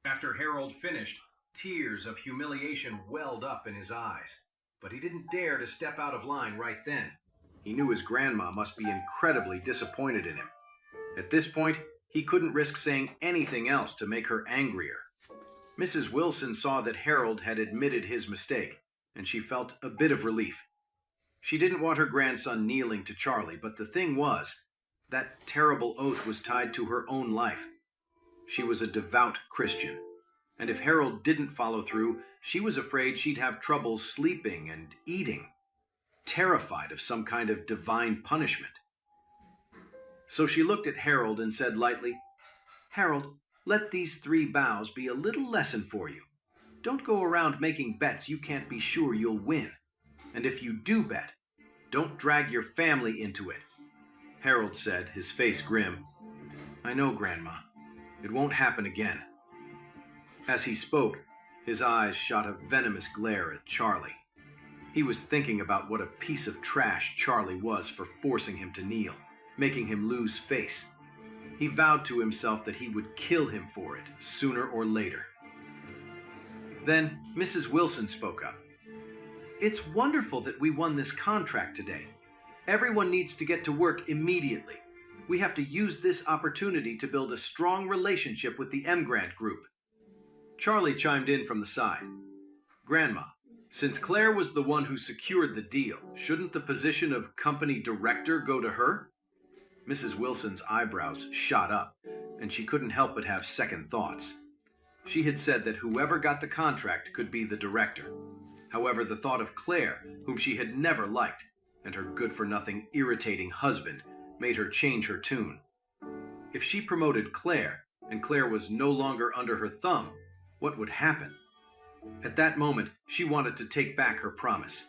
After Harold finished, tears of humiliation welled up in his eyes, but he didn't dare to step out of line right then. He knew his grandma must be incredibly disappointed in him. At this point, he couldn't risk saying anything else to make her angrier. Mrs. Wilson saw that Harold had admitted his mistake, and she felt a bit of relief. She didn't want her grandson kneeling to Charlie, but the thing was, that terrible oath was tied to her own life. She was a devout Christian, and if Harold didn't follow through, she was afraid she'd have trouble sleeping and eating, terrified of some kind of divine punishment. So she looked at Harold and said lightly, "Harold, let these 3 bows be a little lesson for you. Don't go around making bets you can't be sure you'll win. And if you do bet, don't drag your family into it." Harold said, his face grim, "I know, Grandma. It won't happen again." As he spoke, his eyes shot a venomous glare at Charlie. He was thinking about what a piece of trash Charlie was for forcing him to kneel, making him lose face. He vowed to himself that he would kill him for it, sooner or later. Then Mrs. Wilson spoke up. "It's wonderful that we won this contract today. Everyone needs to get to work immediately. We have to use this opportunity to build a strong relationship with the Emgrand Group." Charlie chimed in from the side. "Grandma, since Claire was the one who secured the deal, shouldn't the position of company director go to her?" Mrs. Wilson's eyebrows shot up, and she couldn't help but have second thoughts. She had said that whoever got the contract could be the director. However, the thought of Claire, whom she had never liked, and her good-for-nothing, irritating husband, made her change her tune. If she promoted Claire, and Claire was no longer under her thumb, what would happen? At that moment, she wanted to take back her promise.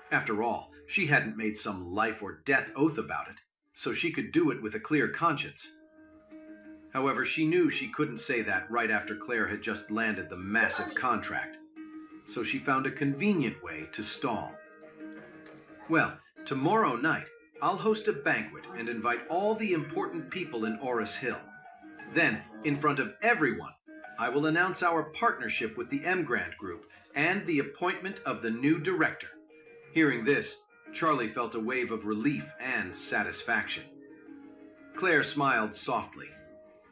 After all, she hadn't made some life-or-death oath about it, so she could do it with a clear conscience. However, she knew she couldn't say that right after Claire had just landed the massive contract, so she found a convenient way to stall. "Well, tomorrow night, I'll host a banquet and invite all the important people in Oris Hill. Then, in front of everyone, I will announce our partnership with the Emgrand Group and the appointment of the new director." Hearing this, Charlie felt a wave of relief and satisfaction. Claire smiled softly.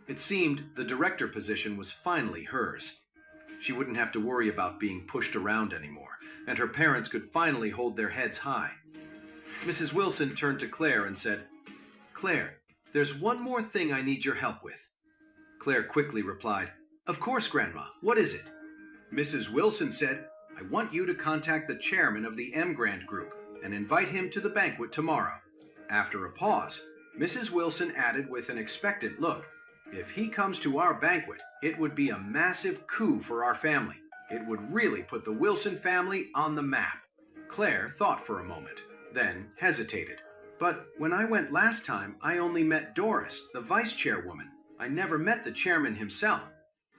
It seemed the director position was finally hers. She wouldn't have to worry about being pushed around anymore, and her parents could finally hold their heads high. Mrs. Wilson turned to Claire and said, "Claire, there's one more thing I need your help with." Claire quickly replied, "Of course, Grandma. What is it?" Mrs. Wilson said, "I want you to contact the chairman of the Emgrand Group and invite him to the banquet tomorrow." After a pause, Mrs. Wilson added with an expectant look, "If he comes to our banquet, it would be a massive coup for our family. It would really put the Wilson family on the map." Claire thought for a moment, then hesitated. "But when I went last time, I only met Doris, the vice chairwoman. I never met the chairman himself.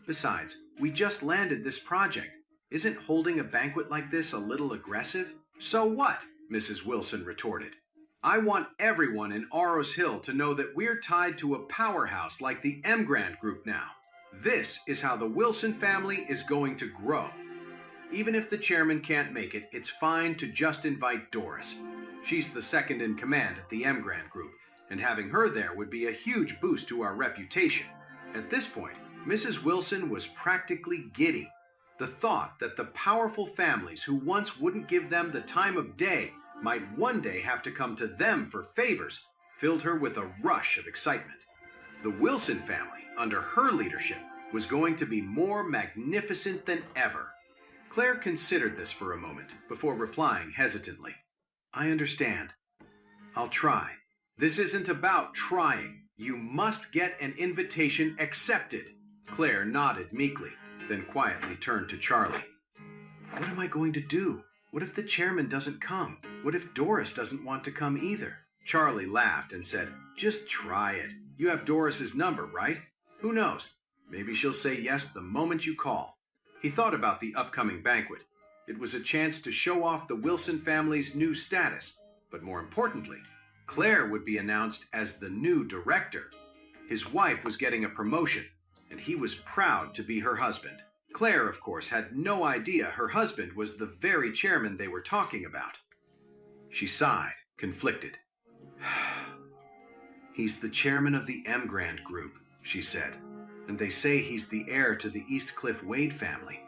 Besides, we just landed this project. Isn't holding a banquet like this a little aggressive?" "So what?" Mrs. Wilson retorted. "I want everyone in Oros Hill to know that we're tied to a powerhouse like the Emgrand Group now. This is how the Wilson family is going to grow. Even if the chairman can't make it, it's fine to just invite Doris. She's the second in command at the Emgrand Group, and having her there would be a huge boost to our reputation." At this point, Mrs. Wilson was practically giddy. The thought that the powerful families who once wouldn't give them the time of day might one day have to come to them for favors filled her with a rush of excitement. The Wilson family, under her leadership, was going to be more magnificent than ever. Claire considered this for a moment before replying hesitantly, "I understand. I'll try." "This isn't about trying. You must get an invitation accepted." Claire nodded meekly, then quietly turned to Charlie. "What am I going to do? What if the chairman doesn't come? What if Doris doesn't want to come either?" Charlie laughed and said, "Just try it. You have Doris's number, right? Who knows? Maybe she'll say yes the moment you call." He thought about the upcoming banquet. It was a chance to show off the Wilson family's new status, but more importantly, Claire would be announced as the new director. His wife was getting a promotion, and he was proud to be her husband. Claire, of course, had no idea her husband was the very chairman they were talking about. She sighed, conflicted. He's the chairman of the Emgrand Group, she said, and they say he's the heir to the Eastcliff Wade family.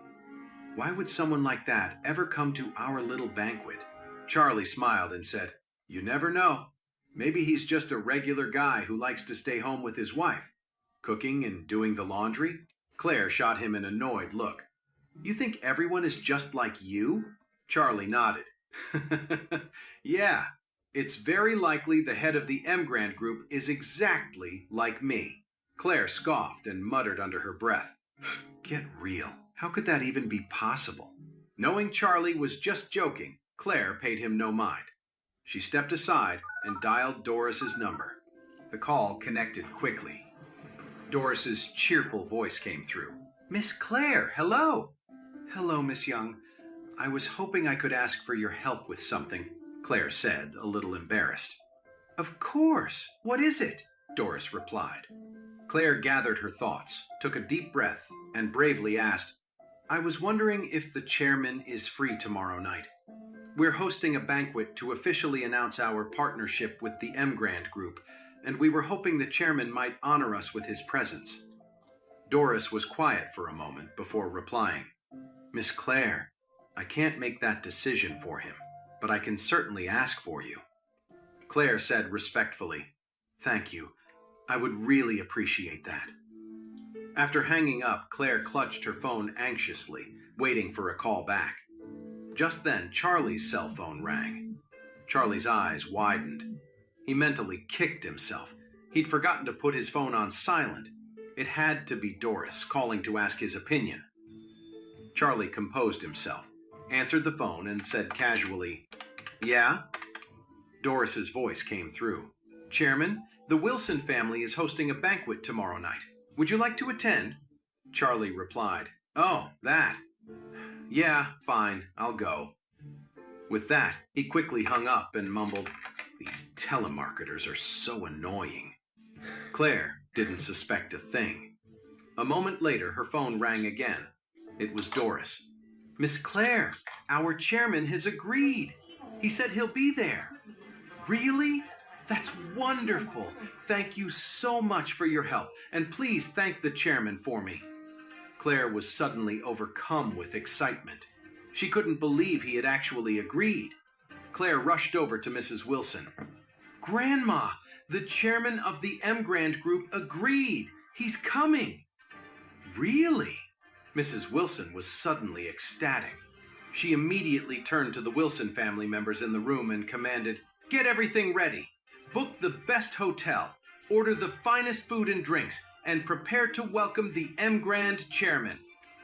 Why would someone like that ever come to our little banquet? Charlie smiled and said, You never know. Maybe he's just a regular guy who likes to stay home with his wife, cooking and doing the laundry. Claire shot him an annoyed look. You think everyone is just like you? Charlie nodded. Yeah, it's very likely the head of the Emgrand Group is exactly like me. Claire scoffed and muttered under her breath. Get real. How could that even be possible? Knowing Charlie was just joking, Claire paid him no mind. She stepped aside and dialed Doris's number. The call connected quickly. Doris's cheerful voice came through. Miss Claire, hello. Hello, Miss Young. I was hoping I could ask for your help with something, Claire said, a little embarrassed. Of course. What is it? Doris replied. Claire gathered her thoughts, took a deep breath, and bravely asked, I was wondering if the chairman is free tomorrow night. We're hosting a banquet to officially announce our partnership with the Emgrand Group, and we were hoping the chairman might honor us with his presence. Doris was quiet for a moment before replying, Miss Claire, I can't make that decision for him, but I can certainly ask for you. Claire said respectfully, Thank you. I would really appreciate that. After hanging up, Claire clutched her phone anxiously, waiting for a call back. Just then, Charlie's cell phone rang. Charlie's eyes widened. He mentally kicked himself. He'd forgotten to put his phone on silent. It had to be Doris calling to ask his opinion. Charlie composed himself, answered the phone, and said casually, Yeah? Doris's voice came through. Chairman, the Wilson family is hosting a banquet tomorrow night. Would you like to attend? Charlie replied, Oh, that. Yeah, fine, I'll go. With that, he quickly hung up and mumbled, These telemarketers are so annoying. Claire didn't suspect a thing. A moment later, her phone rang again. It was Doris. Miss Claire, our chairman has agreed. He said he'll be there. Really? That's wonderful. Thank you so much for your help, and please thank the chairman for me. Claire was suddenly overcome with excitement. She couldn't believe he had actually agreed. Claire rushed over to Mrs. Wilson. Grandma, the chairman of the Emgrand Group agreed. He's coming. Really? Mrs. Wilson was suddenly ecstatic. She immediately turned to the Wilson family members in the room and commanded, Get everything ready. Book the best hotel. Order the finest food and drinks, and prepare to welcome the Emgrand chairman.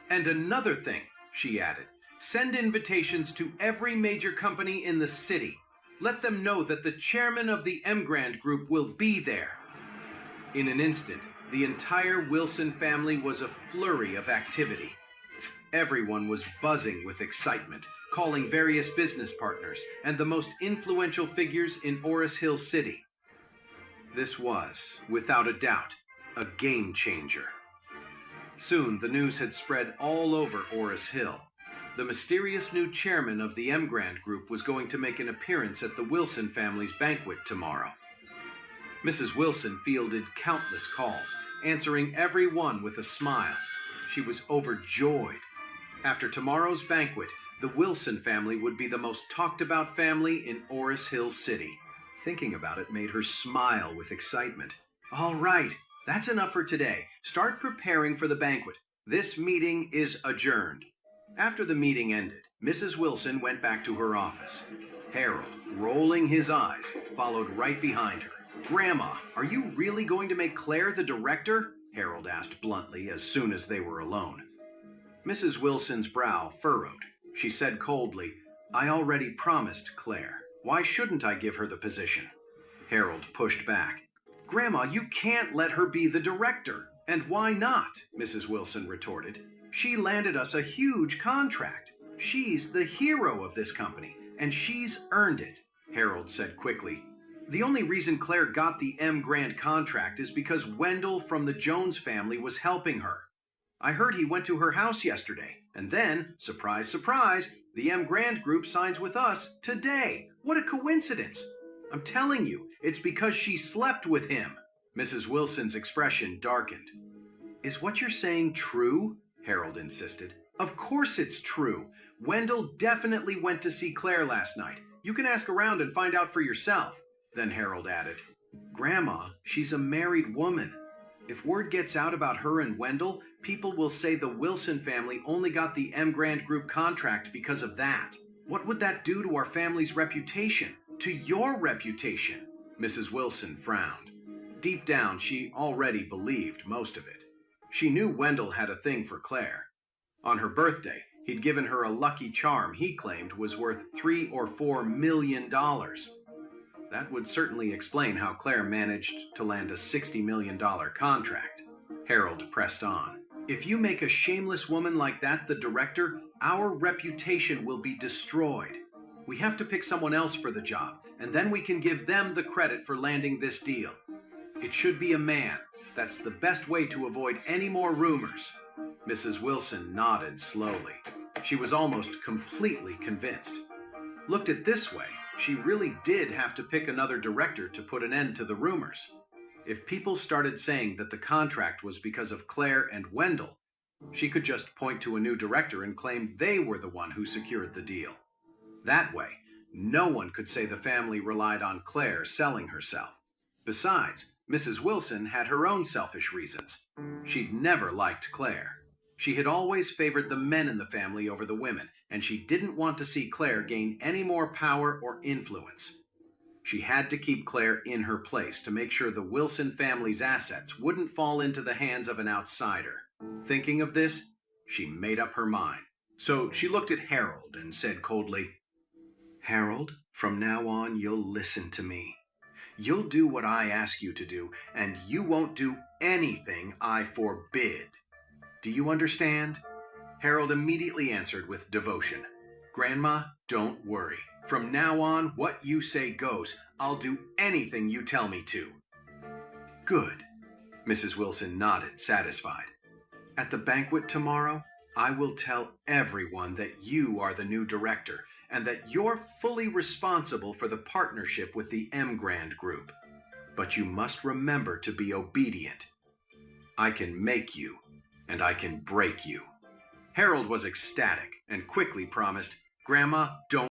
And another thing, she added, send invitations to every major company in the city. Let them know that the chairman of the Emgrand Group will be there. In an instant, the entire Wilson family was a flurry of activity. Everyone was buzzing with excitement, calling various business partners and the most influential figures in Oris Hill City. This was, without a doubt, a game changer. Soon the news had spread all over Oris Hill. The mysterious new chairman of the Emgrand Group was going to make an appearance at the Wilson family's banquet tomorrow. Mrs. Wilson fielded countless calls, answering every one with a smile. She was overjoyed. After tomorrow's banquet, the Wilson family would be the most talked-about family in Oris Hill City. Thinking about it made her smile with excitement. All right, that's enough for today. Start preparing for the banquet. This meeting is adjourned. After the meeting ended, Mrs. Wilson went back to her office. Harold, rolling his eyes, followed right behind her. Grandma, are you really going to make Claire the director? Harold asked bluntly as soon as they were alone. Mrs. Wilson's brow furrowed. She said coldly, I already promised Claire. Why shouldn't I give her the position? Harold pushed back. Grandma, you can't let her be the director. And why not? Mrs. Wilson retorted. She landed us a huge contract. She's the hero of this company, and she's earned it, Harold said quickly. The only reason Claire got the M. Grant contract is because Wendell from the Jones family was helping her. I heard he went to her house yesterday, and then, surprise, surprise, the M. Grant Group signs with us today. What a coincidence! I'm telling you, it's because she slept with him. Mrs. Wilson's expression darkened. Is what you're saying true? Harold insisted. Of course it's true. Wendell definitely went to see Claire last night. You can ask around and find out for yourself. Then Harold added, Grandma, she's a married woman. If word gets out about her and Wendell, people will say the Wilson family only got the M. Grant Group contract because of that. What would that do to our family's reputation? To your reputation? Mrs. Wilson frowned. Deep down, she already believed most of it. She knew Wendell had a thing for Claire. On her birthday, he'd given her a lucky charm he claimed was worth $3 or $4 million. That would certainly explain how Claire managed to land a $60 million contract. Harold pressed on. If you make a shameless woman like that the director, our reputation will be destroyed. We have to pick someone else for the job, and then we can give them the credit for landing this deal. It should be a man. That's the best way to avoid any more rumors. Mrs. Wilson nodded slowly. She was almost completely convinced. Looked at this way, she really did have to pick another director to put an end to the rumors. If people started saying that the contract was because of Claire and Wendell, she could just point to a new director and claim they were the one who secured the deal. That way, no one could say the family relied on Claire selling herself. Besides, Mrs. Wilson had her own selfish reasons. She'd never liked Claire. She had always favored the men in the family over the women, and she didn't want to see Claire gain any more power or influence. She had to keep Claire in her place to make sure the Wilson family's assets wouldn't fall into the hands of an outsider. Thinking of this, she made up her mind. So she looked at Harold and said coldly, Harold, from now on you'll listen to me. You'll do what I ask you to do, and you won't do anything I forbid. Do you understand? Harold immediately answered with devotion. Grandma, don't worry. From now on, what you say goes. I'll do anything you tell me to. Good. Mrs. Wilson nodded, satisfied. At the banquet tomorrow, I will tell everyone that you are the new director and that you're fully responsible for the partnership with the M. Grant Group. But you must remember to be obedient. I can make you, and I can break you. Harold was ecstatic and quickly promised, Grandma, don't